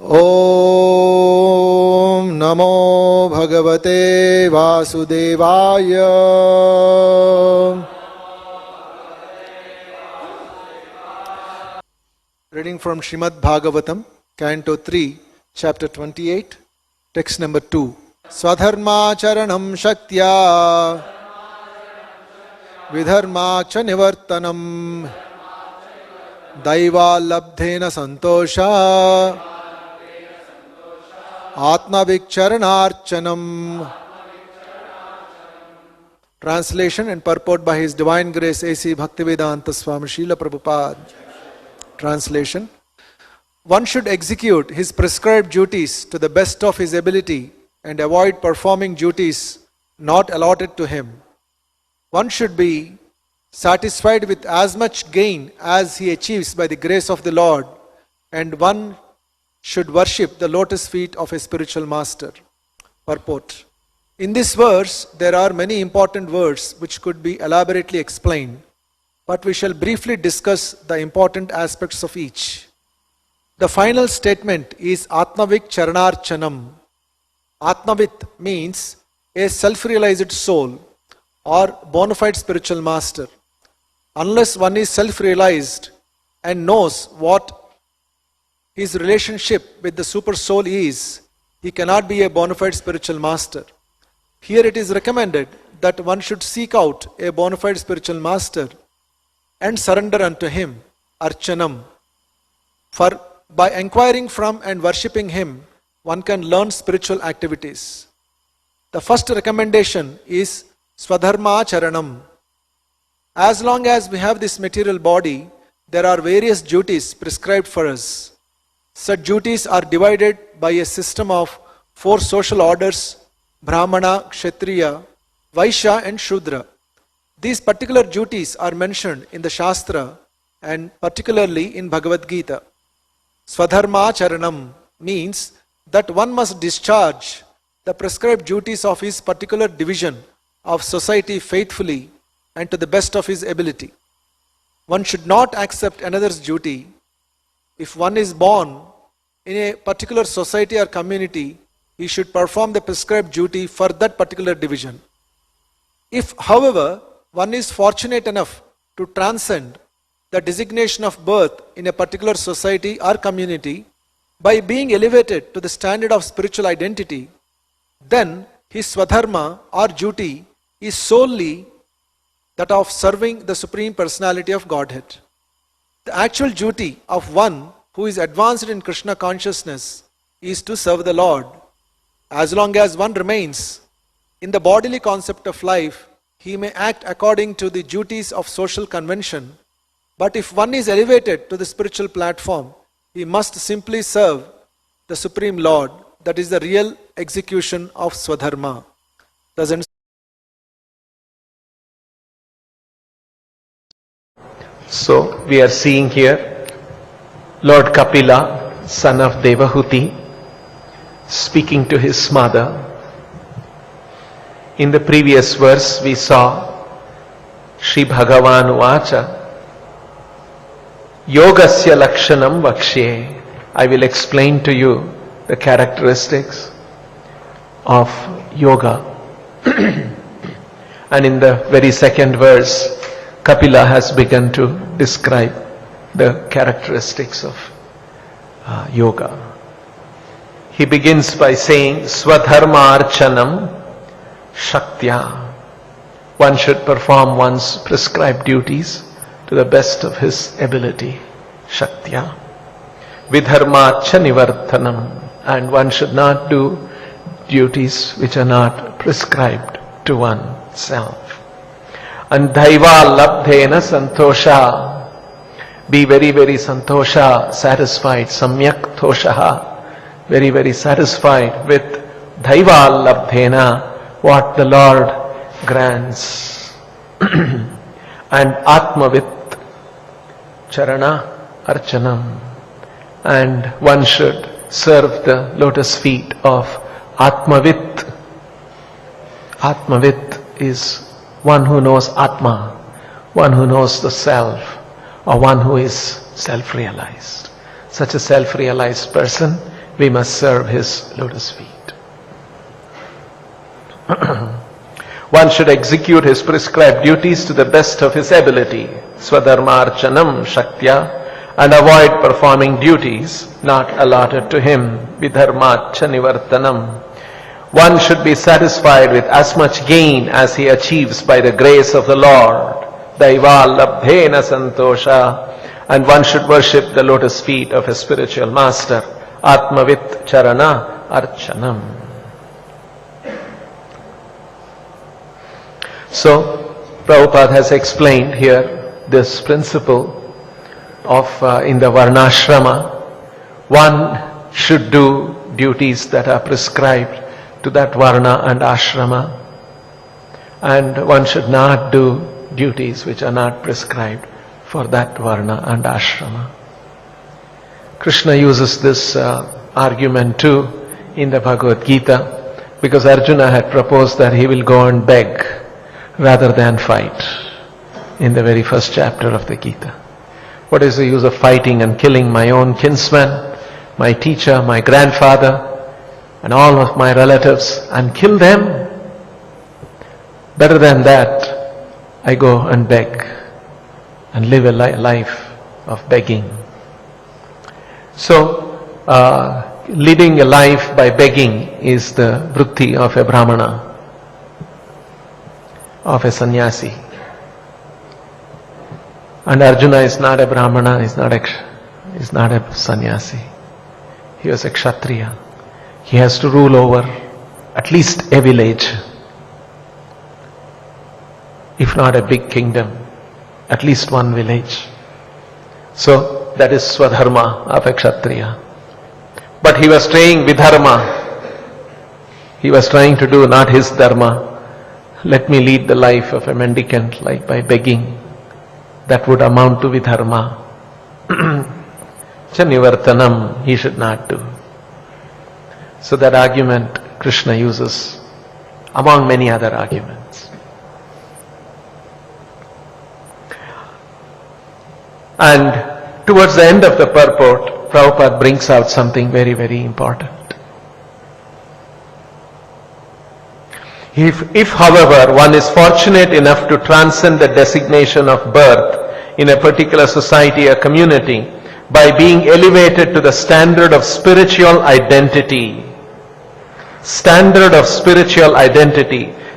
Om Namo Bhagavate Vasudevaya. Reading from Srimad Bhagavatam, Canto 3, Chapter 28, Text number 2. Swadharma charanam shaktya vidharma cha nivartanam daiva labdhena santosha Atmavikcharanarchanam. Translation and purport by His Divine Grace A.C. Bhaktivedanta Swami Srila Prabhupada. Translation. One should execute his prescribed duties to the best of his ability and avoid performing duties not allotted to him. One should be satisfied with as much gain as he achieves by the grace of the Lord, and one should worship the lotus feet of a spiritual master. Purport. In this verse, there are many important words which could be elaborately explained, but we shall briefly discuss the important aspects of each. The final statement is Atmavik Charanarchanam. Atmavit means a self-realized soul or bona fide spiritual master. Unless one is self-realized and knows what his relationship with the super soul is, he cannot be a bona fide spiritual master. Here it is recommended that one should seek out a bona fide spiritual master and surrender unto him, Archanam. For by inquiring from and worshipping him, one can learn spiritual activities. The first recommendation is Swadharma Charanam. As long as we have this material body, there are various duties prescribed for us. Such duties are divided by a system of 4 social orders: Brahmana, Kshatriya, Vaishya and Shudra. These particular duties are mentioned in the Shastra and particularly in Bhagavad Gita. Swadharma Charanam means that one must discharge the prescribed duties of his particular division of society faithfully and to the best of his ability. One should not accept another's duty. If one is born in a particular society or community, he should perform the prescribed duty for that particular division. If, however, one is fortunate enough to transcend the designation of birth in a particular society or community by being elevated to the standard of spiritual identity, then his swadharma or duty is solely that of serving the Supreme Personality of Godhead. The actual duty of one who is advanced in Krishna consciousness is to serve the Lord. As long as one remains in the bodily concept of life, he may act according to the duties of social convention, but if one is elevated to the spiritual platform, he must simply serve the Supreme Lord. That is the real execution of Swadharma. So we are seeing here Lord Kapila, son of Devahuti, speaking to his mother. In the previous verse we saw Shri Bhagavan Vacha Yogasya Lakshanam Vakshye. I will explain to you the characteristics of yoga. And in the very second verse, Kapila has begun to describe the characteristics of yoga. He begins by saying, Swadharma Archanam Shaktya. One should perform one's prescribed duties to the best of his ability. Shaktya. Vidharma cha nivartanam. And one should not do duties which are not prescribed to oneself. And Daiva labdhena santosha. Be very, very santosha, satisfied. Samyak toshaha. Very, very satisfied with Daiva labdhena, what the Lord grants. And Atmavit Charana Archanam. And one should serve the lotus feet of Atmavit. Atmavit is one who knows Atma, one who knows the self, or one who is self-realized. Such a self-realized person we must serve his lotus feet. One should execute his prescribed duties to the best of his ability, swadharmarchanam shaktya, and avoid performing duties not allotted to him, vidharmacha nivartanam. One should be satisfied with as much gain as he achieves by the grace of the Lord, daiva labdhena santosha, and one should worship the lotus feet of his spiritual master, atmavit charana archanam. So, Prabhupada has explained here this principle of in the Varnashrama, one should do duties that are prescribed to that Varna and Ashrama, and one should not do duties which are not prescribed for that Varna and Ashrama. Krishna uses this argument too in the Bhagavad Gita, because Arjuna had proposed that he will go and beg rather than fight in the very first chapter of the Gita. What is the use of fighting and killing my own kinsman, my teacher, my grandfather, and all of my relatives, and kill them? Better than that, I go and beg and live a life of begging. So, living a life by begging is the vritti of a Brahmana, of a sannyasi. And Arjuna is not a Brahmana, is not a sannyasi. He was a Kshatriya. He has to rule over at least a village, if not a big kingdom, at least one village. So that is Swadharma of a Kshatriya. But he was trying Vidharma. He was trying to do not his Dharma. Let me lead the life of a mendicant, like by begging. That would amount to Vidharma. Chanivartanam, he should not do. So that argument Krishna uses among many other arguments. And towards the end of the purport, Prabhupada brings out something very, very important. If, however, one is fortunate enough to transcend the designation of birth in a particular society or community by being elevated to the standard of spiritual identity,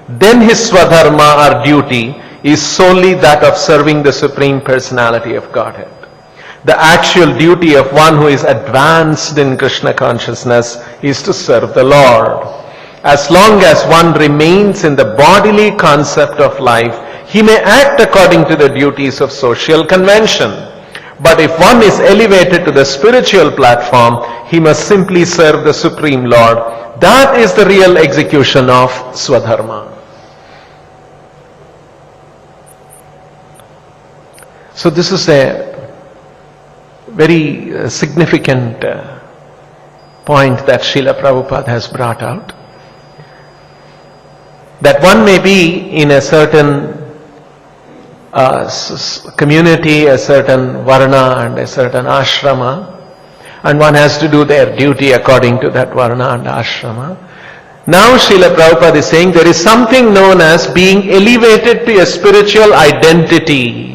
then his swadharma or duty is solely that of serving the Supreme Personality of Godhead. The actual duty of one who is advanced in Krishna consciousness is to serve the Lord. As long as one remains in the bodily concept of life, he may act according to the duties of social convention. But if one is elevated to the spiritual platform, he must simply serve the Supreme Lord. That is the real execution of Swadharma. So this is a very significant point that Srila Prabhupada has brought out. That one may be in a certain community, a certain varna and a certain ashrama, and one has to do their duty according to that varna and ashrama. Now Srila Prabhupada is saying there is something known as being elevated to a spiritual identity.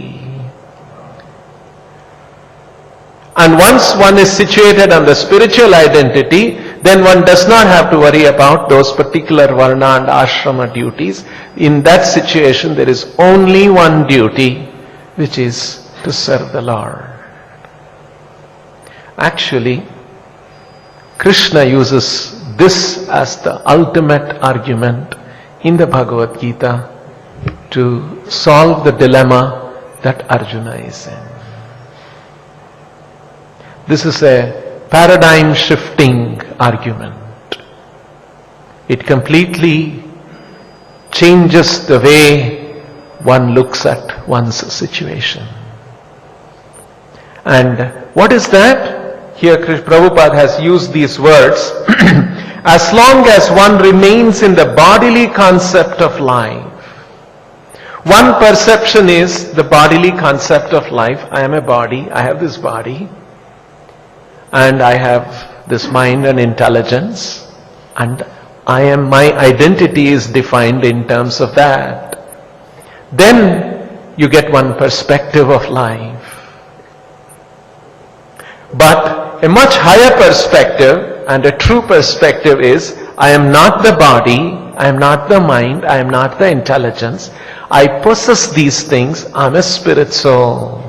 And once one is situated on the spiritual identity, then one does not have to worry about those particular varna and ashrama duties. In that situation, there is only one duty, which is to serve the Lord. Actually, Krishna uses this as the ultimate argument in the Bhagavad Gita to solve the dilemma that Arjuna is in. This is a paradigm shifting argument. It completely changes the way one looks at one's situation. And what is that? Here Prabhupada has used these words. As long as one remains in the bodily concept of life, one perception is the bodily concept of life. I am a body, I have this body, and I have this mind and intelligence, and my identity is defined in terms of that. Then you get one perspective of life. But a much higher perspective and a true perspective is, I am not the body, I am not the mind, I am not the intelligence. I possess these things, I am a spirit soul.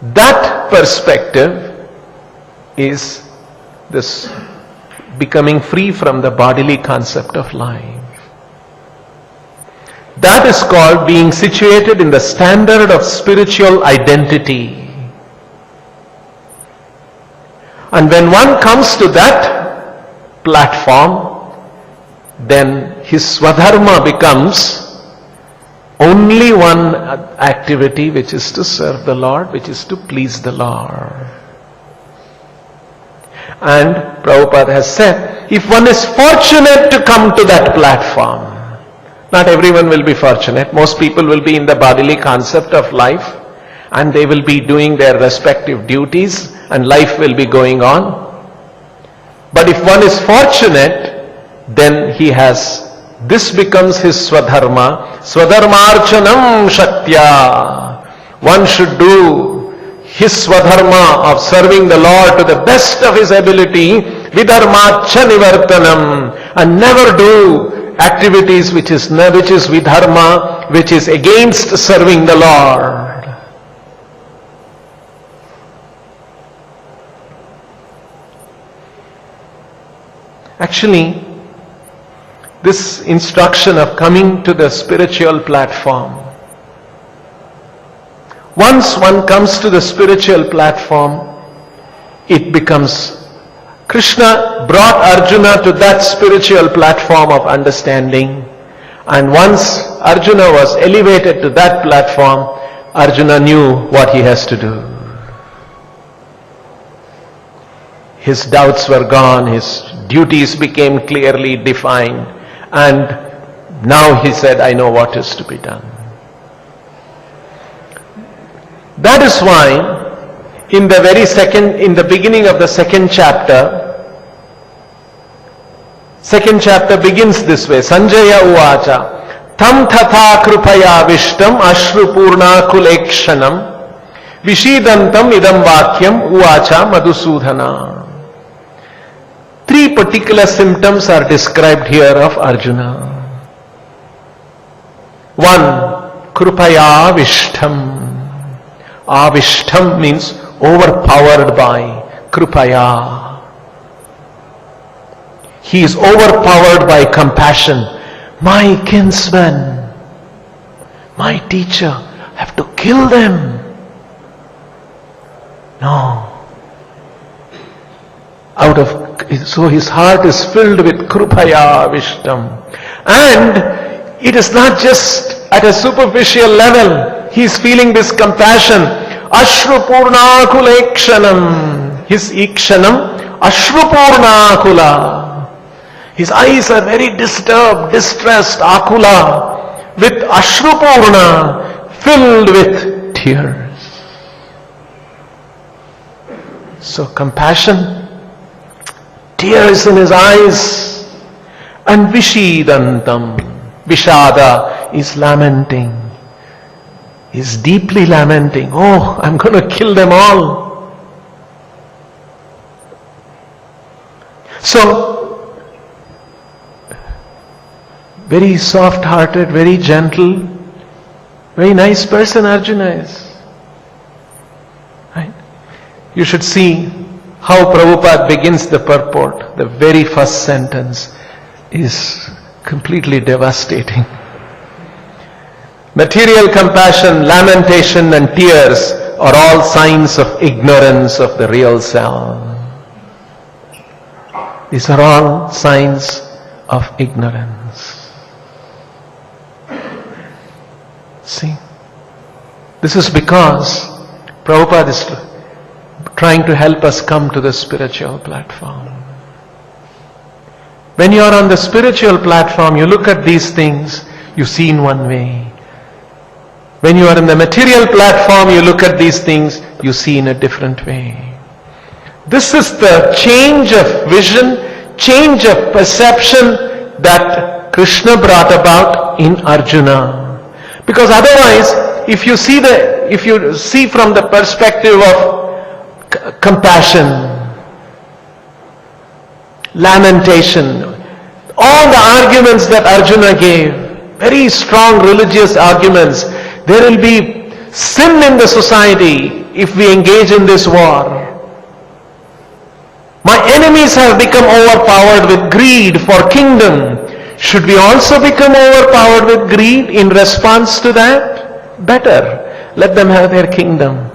That perspective is this becoming free from the bodily concept of life. That is called being situated in the standard of spiritual identity. And when one comes to that platform, then his swadharma becomes only one activity, which is to serve the Lord, which is to please the Lord. And Prabhupada has said, if one is fortunate to come to that platform, not everyone will be fortunate. Most people will be in the bodily concept of life, and they will be doing their respective duties, and life will be going on. But if one is fortunate, then he has, this becomes his swadharma. Swadharmarchanam shaktya. One should do his swadharma of serving the Lord to the best of his ability, vidharmacha nivartanam, and never do activities which is vidharma, which is against serving the Lord. Actually, this instruction of coming to the spiritual platform, once one comes to the spiritual platform, it becomes, Krishna brought Arjuna to that spiritual platform of understanding, and once Arjuna was elevated to that platform, Arjuna knew what he has to do. His doubts were gone, his duties became clearly defined, and now he said, I know what is to be done. That is why in the beginning of the second chapter begins this way. Sanjaya uvacha tam tatha krupaya vishtam ashru purna kulekshanam vishidantam idam vakyam uvacha madhusudhana. Three particular symptoms are described here of Arjuna. One, krupaya vishtam. Avishtam means overpowered by krupaya. He is overpowered by compassion. My kinsman, my teacher, I have to kill them. No. So his heart is filled with krupaya vishtam. And it is not just at a superficial level. He is feeling this compassion. Ashrupurna kulekshanam. His ikshanam, Ashrupurna. His eyes are very disturbed, distressed, akula, with Ashrupurna, filled with tears. So compassion, tears in his eyes, and vishidantam. Vishada is lamenting. He's deeply lamenting. Oh, I'm going to kill them all. So, very soft-hearted, very gentle, very nice person Arjuna is. Right? You should see how Prabhupada begins the purport. The very first sentence is completely devastating. Material compassion, lamentation and tears are all signs of ignorance of the real self. These are all signs of ignorance. See, this is because Prabhupada is trying to help us come to the spiritual platform. When you are on the spiritual platform, you look at these things, you see in one way. When you are in the material platform, you look at these things, you see in a different way. This is the change of vision, change of perception that Krishna brought about in Arjuna. Because otherwise, if you see from the perspective of compassion, lamentation, all the arguments that Arjuna gave, very strong religious arguments, there will be sin in the society if we engage in this war. My enemies have become overpowered with greed for kingdom. Should we also become overpowered with greed in response to that? Better. Let them have their kingdom.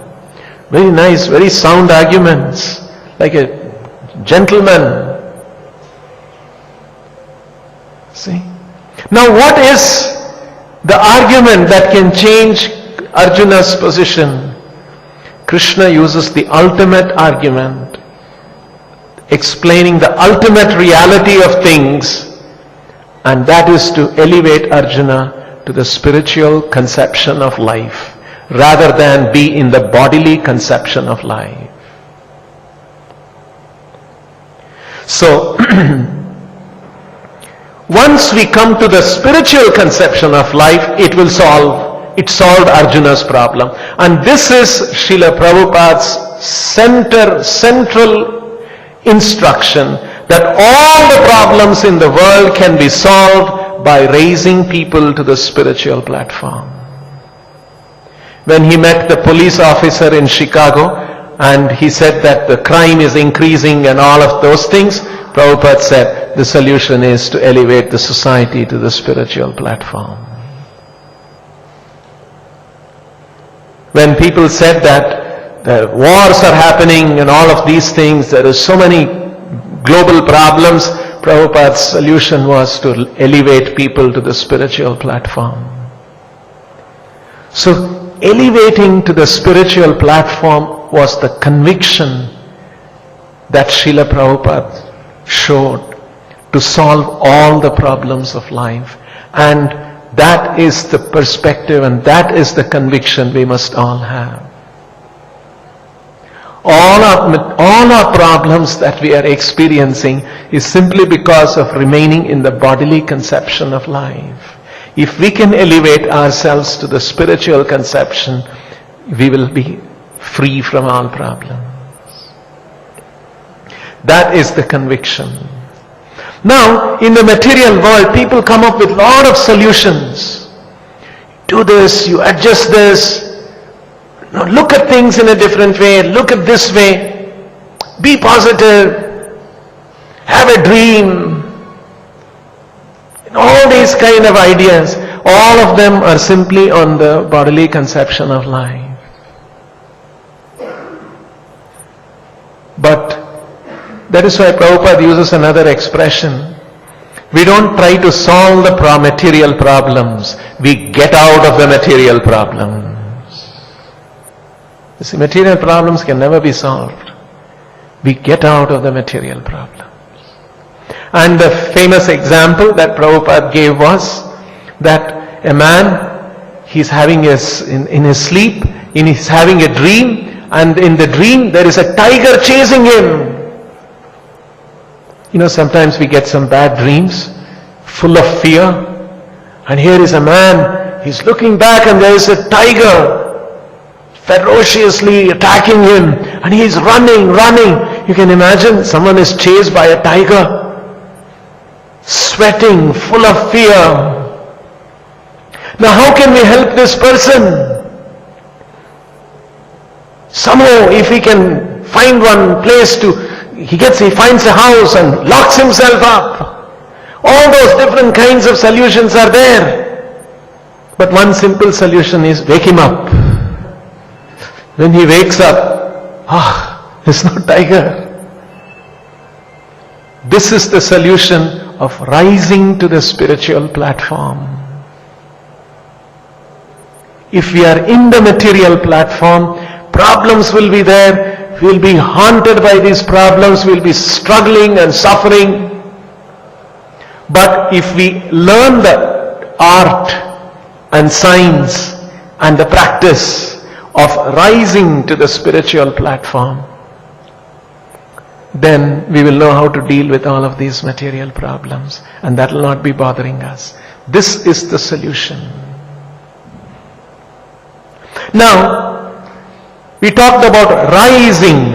Very nice, very sound arguments. Like a gentleman. See? Now what is the argument that can change Arjuna's position? Krishna uses the ultimate argument, explaining the ultimate reality of things, and that is to elevate Arjuna to the spiritual conception of life rather than be in the bodily conception of life. So once we come to the spiritual conception of life, it solved Arjuna's problem. And this is Srila Prabhupada's central instruction, that all the problems in the world can be solved by raising people to the spiritual platform. When he met the police officer in Chicago and he said that the crime is increasing and all of those things, Prabhupada said the solution is to elevate the society to the spiritual platform. When people said that the wars are happening and all of these things, there are so many global problems, Prabhupada's solution was to elevate people to the spiritual platform. So elevating to the spiritual platform was the conviction that Srila Prabhupada showed to solve all the problems of life. And that is the perspective and that is the conviction we must all have. All our problems that we are experiencing is simply because of remaining in the bodily conception of life. If we can elevate ourselves to the spiritual conception, we will be free from all problems. That is the conviction. Now, in the material world, people come up with a lot of solutions. Do this, you adjust this. No, look at things in a different way. Look at this way. Be positive. Have a dream. All these kind of ideas, all of them are simply on the bodily conception of life. But that is why Prabhupada uses another expression. We don't try to solve the material problems. We get out of the material problems. You see, material problems can never be solved. We get out of the material problems. And the famous example that Prabhupada gave was that a man, he's having in his sleep, he's having a dream, and in the dream there is a tiger chasing him. You know, sometimes we get some bad dreams, full of fear, and here is a man, he's looking back and there is a tiger ferociously attacking him, and he's running. You can imagine someone is chased by a tiger, sweating, full of fear. Now how can we help this person? Somehow, if he can find one place he finds a house and locks himself up. All those different kinds of solutions are there. But one simple solution is wake him up. When he wakes up, there's no tiger. This is the solution of rising to the spiritual platform. If we are in the material platform, problems will be there. We'll be haunted by these problems. We'll be struggling and suffering. But if we learn the art and science and the practice of rising to the spiritual platform, then we will know how to deal with all of these material problems, and that will not be bothering us. This is the solution. Now, we talked about rising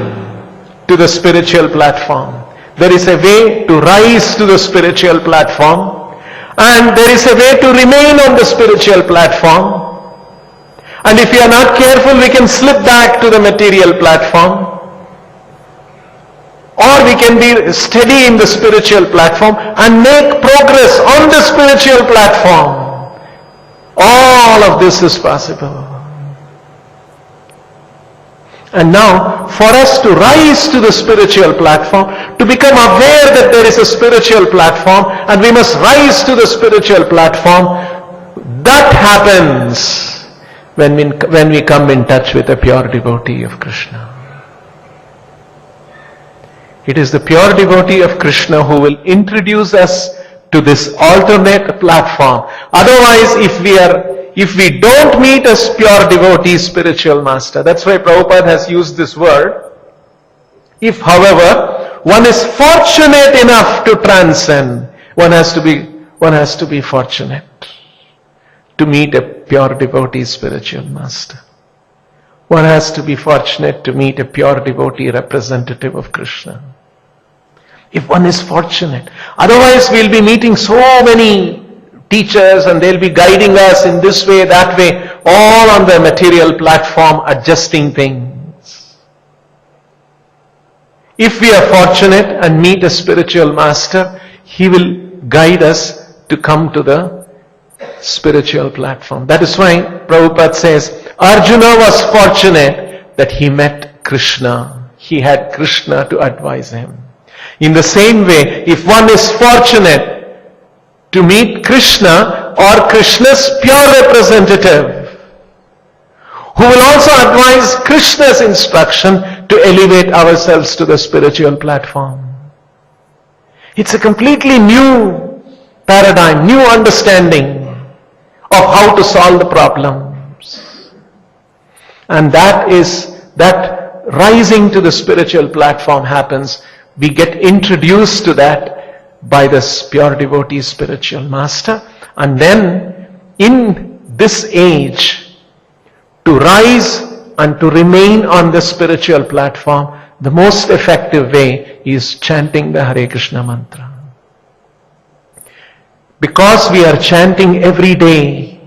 to the spiritual platform. There is a way to rise to the spiritual platform, and there is a way to remain on the spiritual platform. And if we are not careful, we can slip back to the material platform. Or we can be steady in the spiritual platform and make progress on the spiritual platform. All of this is possible. And now, for us to rise to the spiritual platform, to become aware that there is a spiritual platform and we must rise to the spiritual platform, that happens when we come in touch with a pure devotee of Krishna. It is the pure devotee of Krishna who will introduce us to this alternate platform. Otherwise, if we don't meet a pure devotee, spiritual master, that's why Prabhupada has used this word. If, however, one is fortunate enough to transcend, one has to be fortunate to meet a pure devotee, spiritual master. One has to be fortunate to meet a pure devotee, representative of Krishna. If one is fortunate. Otherwise, we'll be meeting so many teachers and they'll be guiding us in this way, that way, all on the material platform, adjusting things. If we are fortunate and meet a spiritual master, he will guide us to come to the spiritual platform. That is why Prabhupada says, Arjuna was fortunate that he met Krishna. He had Krishna to advise him. In the same way, if one is fortunate to meet Krishna or Krishna's pure representative, who will also advise Krishna's instruction to elevate ourselves to the spiritual platform. It's a completely new paradigm, new understanding of how to solve the problems. And that rising to the spiritual platform happens. We get introduced to that by this pure devotee spiritual master. And then in this age, to rise and to remain on the spiritual platform, the most effective way is chanting the Hare Krishna mantra. Because we are chanting every day,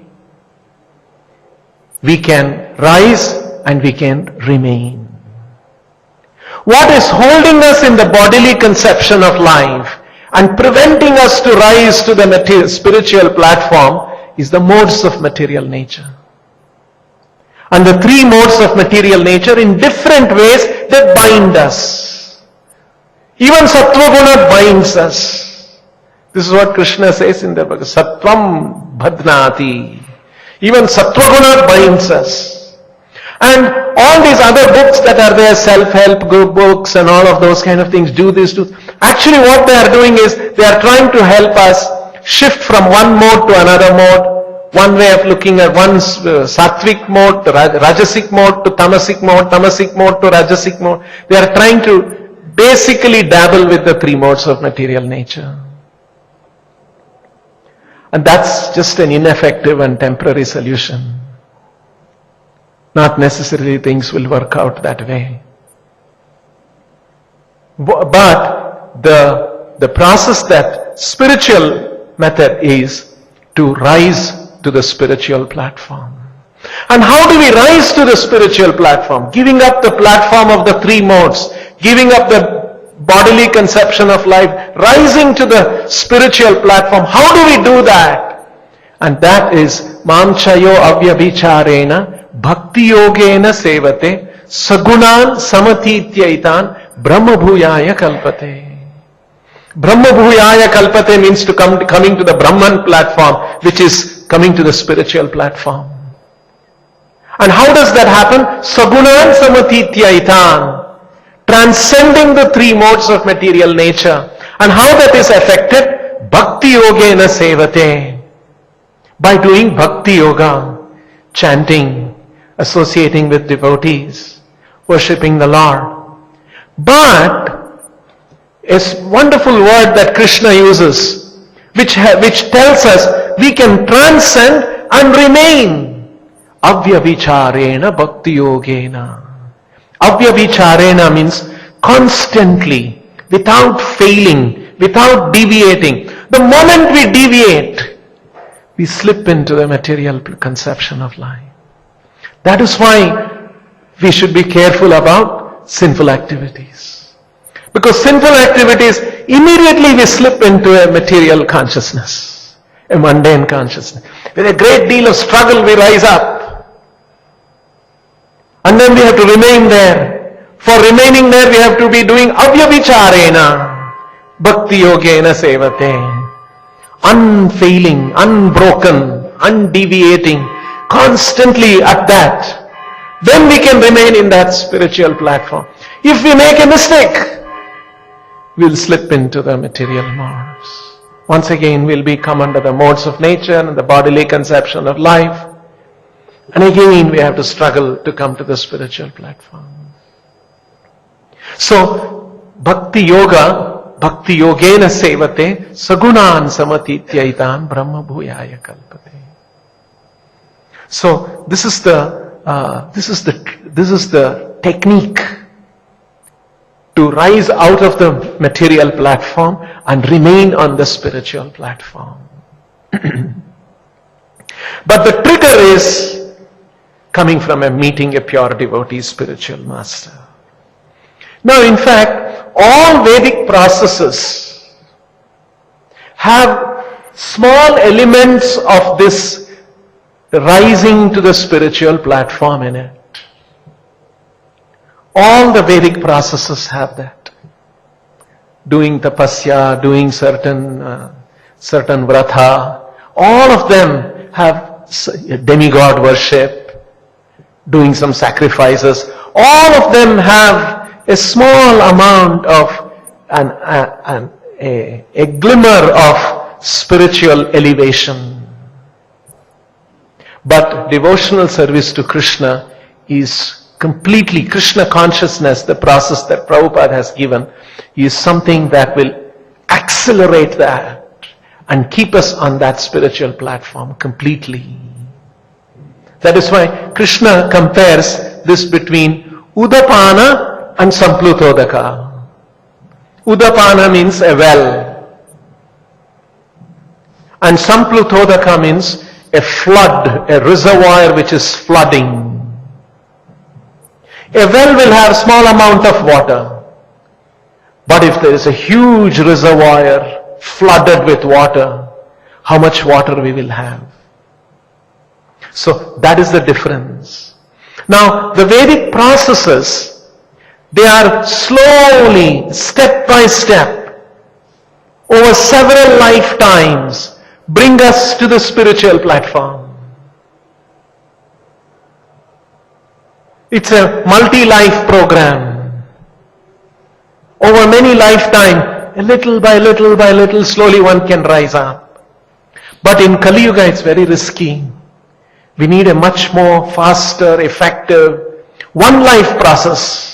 we can rise and we can remain. What is holding us in the bodily conception of life and preventing us to rise to the spiritual platform is the modes of material nature. And the three modes of material nature in different ways that bind us. Even Sattva-guna binds us. This is what Krishna says in the Bhagavad Sattvam Bhadnati. Even Sattva-guna binds us. And all these other books that are there, self-help books and all of those kind of things, do this, do. Actually what they are doing is, they are trying to help us shift from one mode to another mode. One way of looking at one's sattvic mode to rajasic mode to tamasic mode to rajasic mode. They are trying to basically dabble with the three modes of material nature. And that's just an ineffective and temporary solution. Not necessarily things will work out that way. But the process, that spiritual method, is to rise to the spiritual platform. And how do we rise to the spiritual platform? Giving up the platform of the three modes, giving up the bodily conception of life, rising to the spiritual platform. How do we do that? And that is Mamchayo Avyabhicharena Bhakti Yogena Sevate Sagunan Samathitya Brahma Bhuyaya Kalpate. Brahma Bhuyaya Kalpate means coming to the Brahman platform, which is coming to the spiritual platform. And how does that happen? Sagunan Samathitya transcending the three modes of material nature. And how that is affected? Bhakti Yogena Sevate. By doing Bhakti Yoga, chanting, associating with devotees, worshipping the Lord. But a wonderful word that Krishna uses, which tells us we can transcend and remain. Avyavicharena bhakti yogena. Avyavicharena means constantly, without failing, without deviating. The moment we deviate, we slip into the material conception of life. That is why we should be careful about sinful activities. Because sinful activities, immediately we slip into a material consciousness, a mundane consciousness. With a great deal of struggle we rise up. And then we have to remain there. For remaining there we have to be doing avyavicharena, bhakti yogena sevate. Unfailing, unbroken, undeviating, constantly at that. Then we can remain in that spiritual platform. If we make a mistake, we'll slip into the material modes. Once again, we'll come under the modes of nature and the bodily conception of life. And again, we have to struggle to come to the spiritual platform. So, bhakti yoga, bhakti yogena sevate, sagunan samatityaitan brahma bhuyaya kalpate. So, this is the technique to rise out of the material platform and remain on the spiritual platform. But the trigger is coming from meeting a pure devotee spiritual master. Now, in fact, all Vedic processes have small elements of this rising to the spiritual platform in it. All the Vedic processes have that. Doing tapasya, doing certain vratha, all of them have demigod worship, doing some sacrifices. All of them have a small amount of a glimmer of spiritual elevation. But devotional service to Krishna is completely Krishna consciousness. The process that Prabhupada has given is something that will accelerate that and keep us on that spiritual platform completely. That is why Krishna compares this between Udapana and Samplutodaka. Udapana means a well, and Samplutodaka means a flood, a reservoir which is flooding. A well will have small amount of water, but if there is a huge reservoir flooded with water, how much water we will have? So that is the difference. Now the Vedic processes, they are slowly, step by step, over several lifetimes, bring us to the spiritual platform. It's a multi-life program. Over many lifetimes, little by little, slowly one can rise up. But in Kali Yuga, it's very risky. We need a much more faster, effective, one-life process.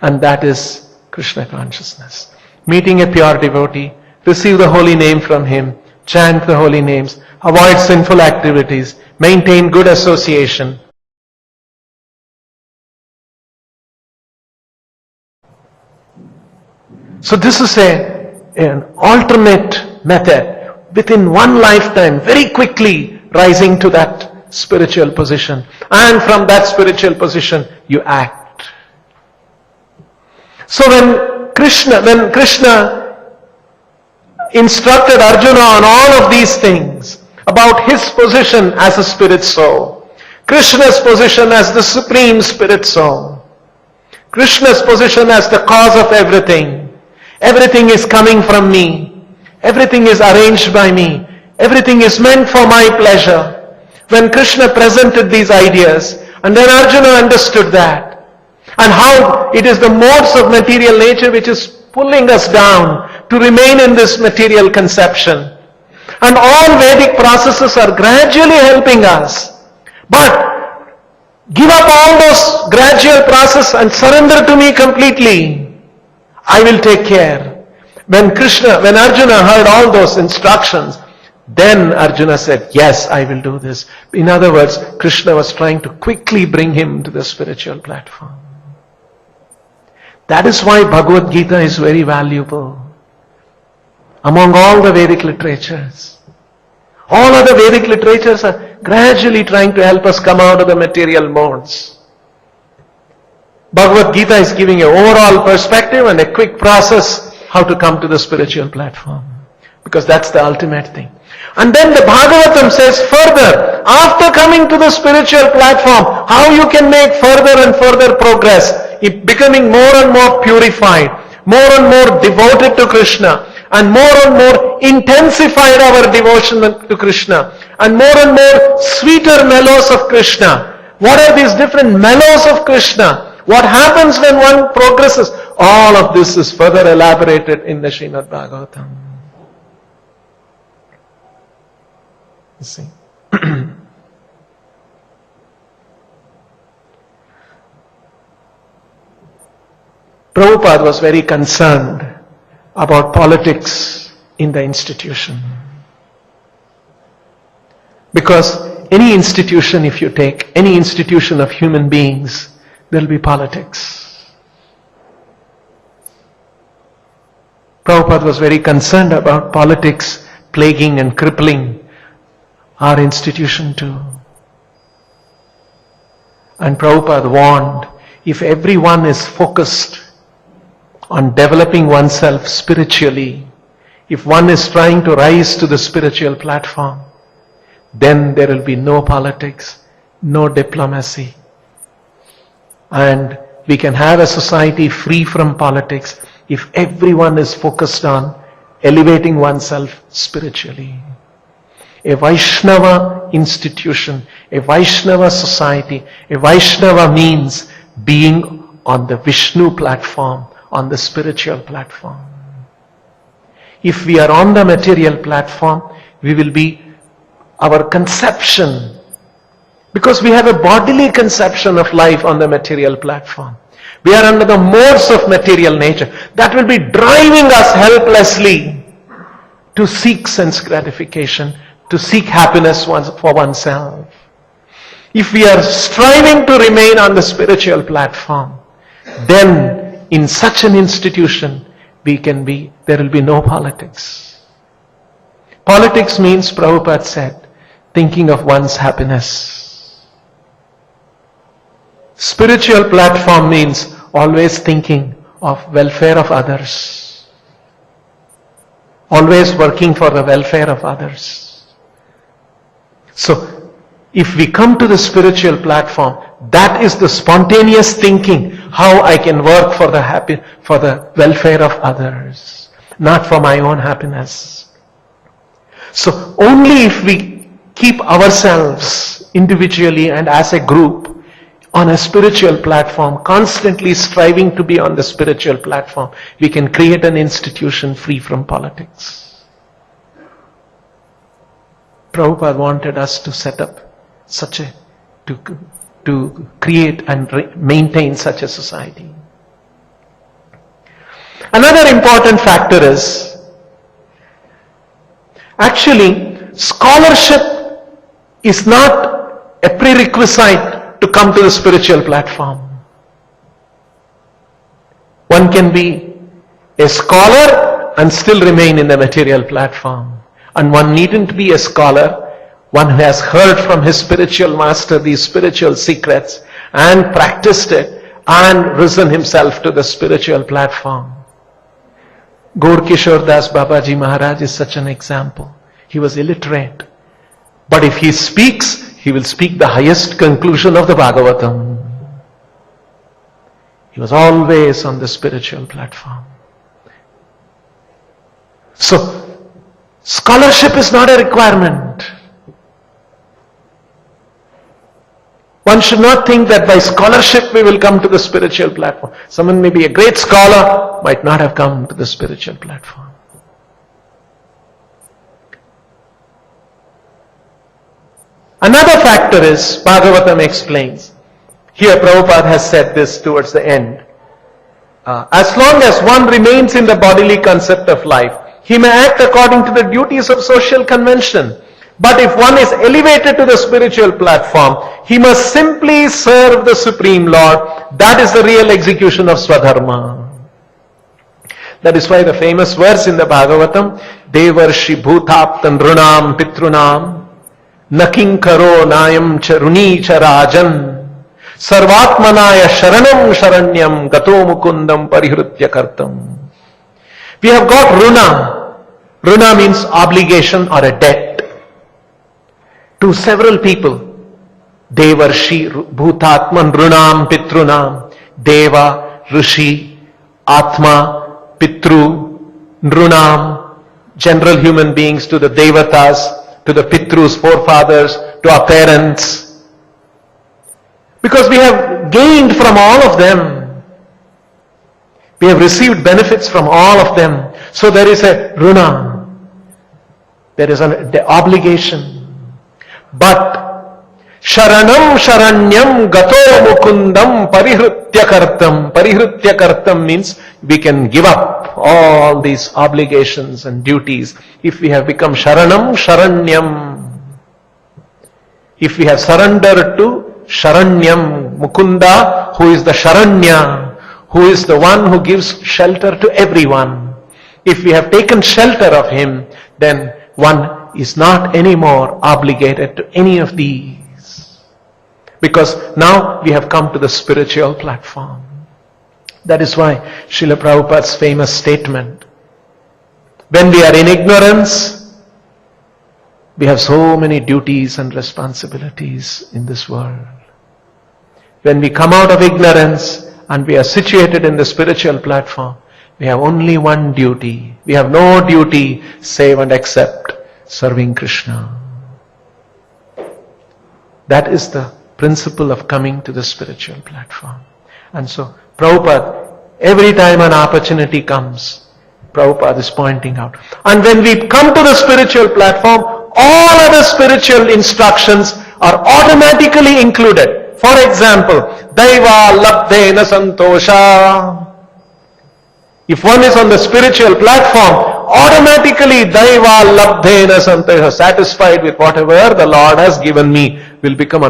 And that is Krishna consciousness. Meeting a pure devotee, receive the holy name from him, chant the holy names, avoid sinful activities, maintain good association. So this is an alternate method. Within one lifetime, very quickly rising to that spiritual position. And from that spiritual position, you act. So when Krishna instructed Arjuna on all of these things, about his position as a spirit soul, Krishna's position as the supreme spirit soul, Krishna's position as the cause of everything, everything is coming from me, everything is arranged by me, everything is meant for my pleasure. When Krishna presented these ideas, and then Arjuna understood that, and how it is the modes of material nature which is pulling us down to remain in this material conception. And all Vedic processes are gradually helping us. But give up all those gradual process and surrender to me completely. I will take care. When Arjuna heard all those instructions, then Arjuna said, yes, I will do this. In other words, Krishna was trying to quickly bring him to the spiritual platform. That is why Bhagavad Gita is very valuable. Among all the Vedic literatures, all other Vedic literatures are gradually trying to help us come out of the material modes. Bhagavad Gita is giving an overall perspective and a quick process how to come to the spiritual platform. Because that's the ultimate thing. And then the Bhagavatam says further, after coming to the spiritual platform, how you can make further and further progress, becoming more and more purified, more and more devoted to Krishna, and more intensified our devotion to Krishna, and more sweeter mellows of Krishna. What are these different mellows of Krishna? What happens when one progresses? All of this is further elaborated in the Srimad Bhagavatam. You see. Prabhupada was very concerned about politics in the institution. Because any institution, if you take any institution of human beings, there will be politics. Prabhupada was very concerned about politics plaguing and crippling our institution too. And Prabhupada warned, if everyone is focused on developing oneself spiritually, if one is trying to rise to the spiritual platform, then there will be no politics, no diplomacy. And we can have a society free from politics if everyone is focused on elevating oneself spiritually. A Vaishnava institution, a Vaishnava society, a Vaishnava means being on the Vishnu platform, on the spiritual platform. If we are on the material platform, we will be our conception, because we have a bodily conception of life on the material platform. We are under the modes of material nature. That will be driving us helplessly to seek sense gratification, to seek happiness for oneself. If we are striving to remain on the spiritual platform, then in such an institution, there will be no politics. Politics means, Prabhupada said, thinking of one's happiness. Spiritual platform means always thinking of welfare of others. Always working for the welfare of others. So, if we come to the spiritual platform, that is the spontaneous thinking, how I can work for the welfare of others, not for my own happiness. So, only if we keep ourselves individually and as a group on a spiritual platform, constantly striving to be on the spiritual platform, we can create an institution free from politics. Prabhupada wanted us to set up to create and maintain such a society. Another important factor is, actually, scholarship is not a prerequisite to come to the spiritual platform. One can be a scholar and still remain in the material platform. And one needn't be a scholar, one who has heard from his spiritual master these spiritual secrets and practiced it and risen himself to the spiritual platform. Gaur Kishore Das Babaji Maharaj is such an example. He was illiterate. But if he speaks, he will speak the highest conclusion of the Bhagavatam. He was always on the spiritual platform. So, scholarship is not a requirement. One should not think that by scholarship we will come to the spiritual platform. Someone may be a great scholar, might not have come to the spiritual platform. Another factor is, Bhagavatam explains, here Prabhupada has said this towards the end, as long as one remains in the bodily concept of life, he may act according to the duties of social convention. But if one is elevated to the spiritual platform, he must simply serve the Supreme Lord. That is the real execution of Swadharma. That is why the famous verse in the Bhagavatam, Devarshi Bhutaptan Runam Pitrunam Naking Karo Nayam Charuni Charajan Sarvatmanaya Sharanam Sharanyam Gato Mukundam Parihrutya Kartam. We have got Runa. Runa means obligation or a debt to several people. Devarshi Bhutatman Runam Pitrunam. Deva, Rishi, Atma, Pitru, Nrunam, general human beings, to the Devatas, to the Pitrus, forefathers, to our parents. Because we have gained from all of them. We have received benefits from all of them. So there is a Runa. There is the obligation. But Sharanam Sharanyam Gato Mukundam Parihrutya Kartam. Parihrutya Kartam means we can give up all these obligations and duties if we have become Sharanam Sharanyam. If we have surrendered to Sharanyam, Mukunda, who is the Sharanya, who is the one who gives shelter to everyone. If we have taken shelter of him, then one is not anymore obligated to any of these. Because now we have come to the spiritual platform. That is why Srila Prabhupada's famous statement, when we are in ignorance, we have so many duties and responsibilities in this world. When we come out of ignorance and we are situated in the spiritual platform, we have only one duty. We have no duty save and except serving Krishna. That is the principle of coming to the spiritual platform. And so Prabhupada, every time an opportunity comes, Prabhupada is pointing out. And when we come to the spiritual platform, all other spiritual instructions are automatically included. For example, Daiva Labdena Santosha. If one is on the spiritual platform, automatically Daiva Labdena Santosha, satisfied with whatever the Lord has given me, will become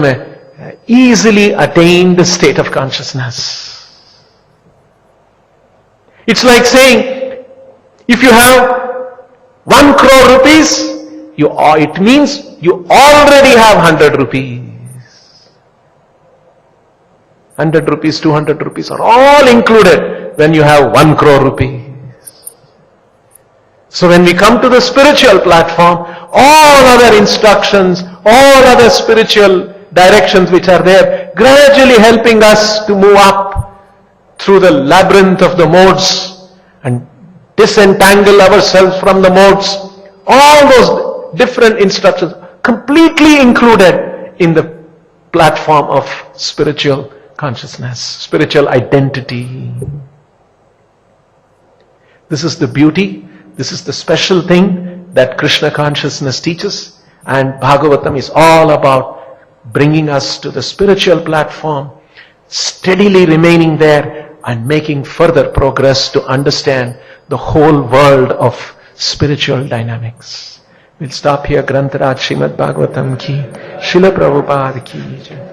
a easily attained state of consciousness. It's like saying, if you have 1 crore rupees, it means you already have 100 rupees. 100 rupees, 200 rupees are all included when you have 1 crore rupees. So when we come to the spiritual platform, all other instructions, all other spiritual directions which are there, gradually helping us to move up through the labyrinth of the modes and disentangle ourselves from the modes. All those different instructions completely included in the platform of spiritual consciousness, spiritual identity. This is the beauty, this is the special thing that Krishna consciousness teaches, and Bhagavatam is all about bringing us to the spiritual platform, steadily remaining there and making further progress to understand the whole world of spiritual dynamics. We'll stop here. Grantaraj Srimad Bhagavatam ki, Srila Prabhupada ki.